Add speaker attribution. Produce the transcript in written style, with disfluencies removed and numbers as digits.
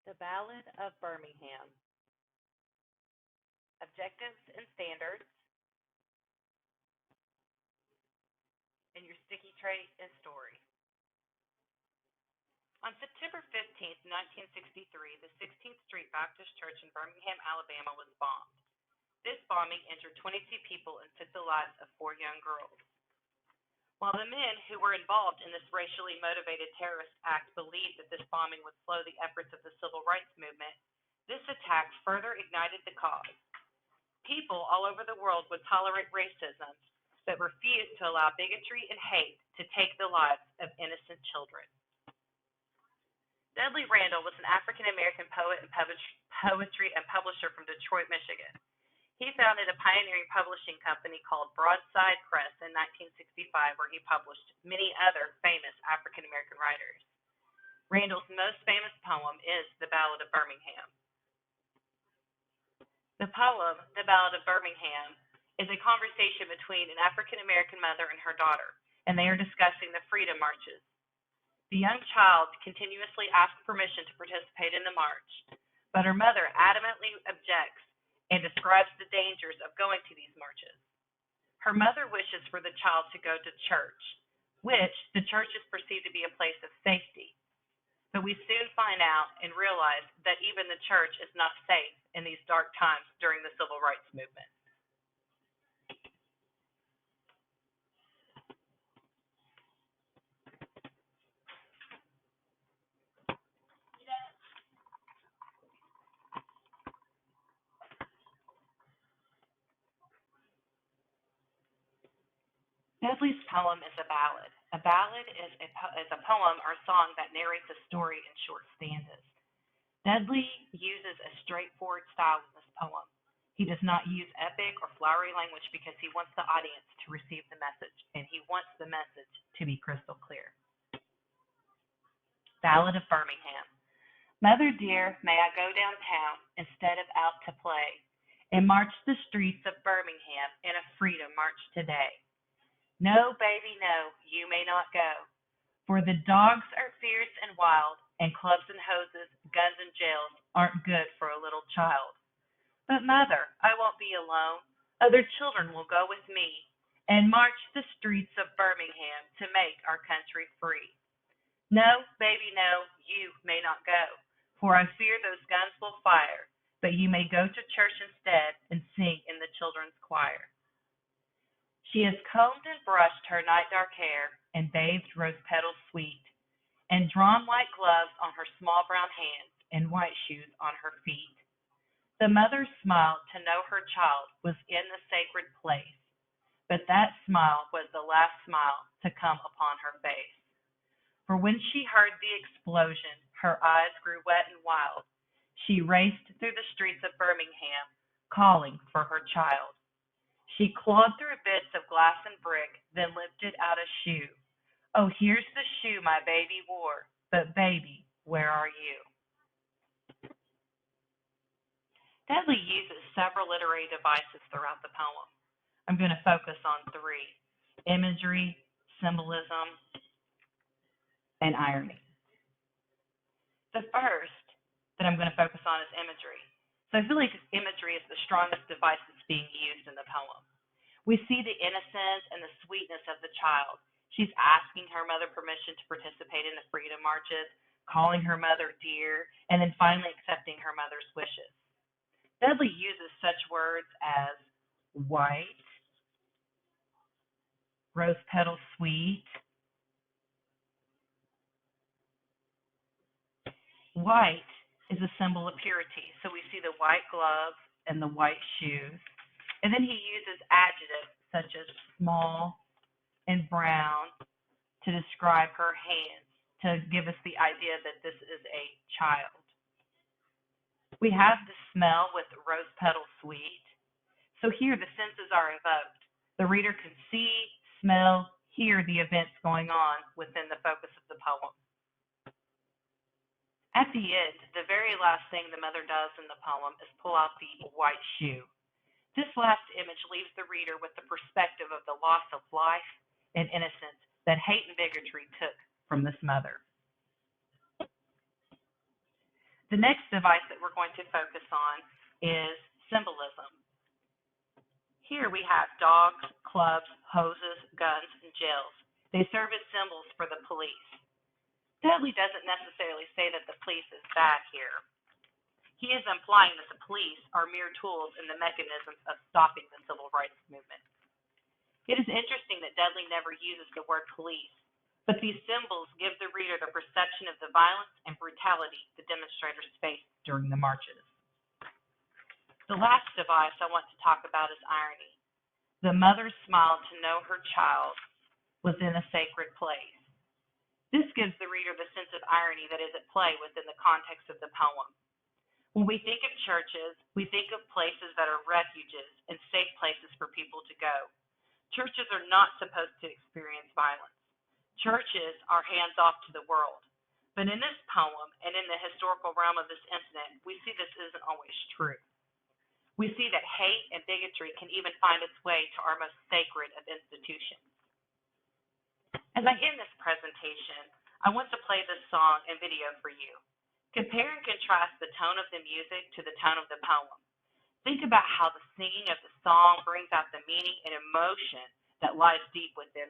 Speaker 1: The Ballad of Birmingham. Objectives and standards, and your sticky tray and story. On September 15, 1963, the 16th Street Baptist Church in Birmingham, Alabama was bombed. This bombing injured 22 people and took the lives of 4 young girls. While the men who were involved in this racially motivated terrorist act believed that this bombing would slow the efforts of the civil rights movement, this attack further ignited the cause. People all over the world would tolerate racism, but refused to allow bigotry and hate to take the lives of innocent children. Dudley Randall was an African American poet and poetry and publisher from Detroit, Michigan. He founded a pioneering publishing company called Broadside Press in 1965, where he published many other famous African American writers. Randall's most famous poem is The Ballad of Birmingham. The poem, The Ballad of Birmingham, is a conversation between an African American mother and her daughter, and they are discussing the freedom marches. The young child continuously asks permission to participate in the march, but her mother adamantly objects and describes the dangers of going to these marches. Her mother wishes for the child to go to church, which the church is perceived to be a place of safety. But we soon find out and realize that even the church is not safe in these dark times during the civil rights movement. Dudley's poem is a ballad. A ballad is a poem or song that narrates a story in short stanzas. Dudley uses a straightforward style in this poem. He does not use epic or flowery language because he wants the audience to receive the message, and he wants the message to be crystal clear. Ballad of Birmingham. Mother dear, may I go downtown instead of out to play, and march the streets of Birmingham in a freedom march today? No, baby, no, you may not go, for the dogs are fierce and wild, and clubs and hoses, guns and jails aren't good for a little child. But mother, I won't be alone. Other children will go with me and march the streets of Birmingham to make our country free. No, baby, no, you may not go, for I fear those guns will fire, but you may go to church instead and sing in the children's choir. She has combed and brushed her night dark hair and bathed rose petals sweet, and drawn white gloves on her small brown hands and white shoes on her feet. The mother smiled to know her child was in the sacred place, but that smile was the last smile to come upon her face. For when she heard the explosion, her eyes grew wet and wild. She raced through the streets of Birmingham, calling for her child. She clawed through bits of glass and brick, then lifted out a shoe. Oh, here's the shoe my baby wore, but baby, where are you? Dudley uses several literary devices throughout the poem. I'm going to focus on 3: imagery, symbolism, and irony. The first that I'm going to focus on is imagery. So I feel like imagery is the strongest device that's being used in the poem. We see the innocence and the sweetness of the child. She's asking her mother permission to participate in the freedom marches, calling her mother dear, and then finally accepting her mother's wishes. Dudley uses such words as white, rose petal sweet. White is a symbol of purity, so we see the white gloves and the white shoes. And then he uses adjectives such as small and brown to describe her hands, to give us the idea that this is a child. We have the smell with rose petal sweet. So here the senses are evoked. The reader can see, smell, hear the events going on within the focus of the poem. At the end, the very last thing the mother does in the poem is pull out the white shoe. This last image leaves the reader with the perspective of the loss of life and innocence that hate and bigotry took from this mother. The next device that we're going to focus on is symbolism. Here we have dogs, clubs, hoses, guns, and jails. They serve as symbols for the police. Dudley doesn't necessarily say that the police is bad here. He is implying that the police are mere tools in the mechanisms of stopping the civil rights movement. It is interesting that Dudley never uses the word police, but these symbols give the reader the perception of the violence and brutality the demonstrators faced during the marches. The last device I want to talk about is irony. The mother smiled to know her child was in a sacred place. This gives the reader the sense of irony that is at play within the context of the poem. When we think of churches, we think of places that are refuges and safe places for people to go. Churches are not supposed to experience violence. Churches are hands off to the world. But in this poem and in the historical realm of this incident, we see this isn't always true. We see that hate and bigotry can even find its way to our most sacred of institutions. As I end this presentation, I want to play this song and video for you. Compare and contrast the tone of the music to the tone of the poem. Think about how the singing of the song brings out the meaning and emotion that lies deep within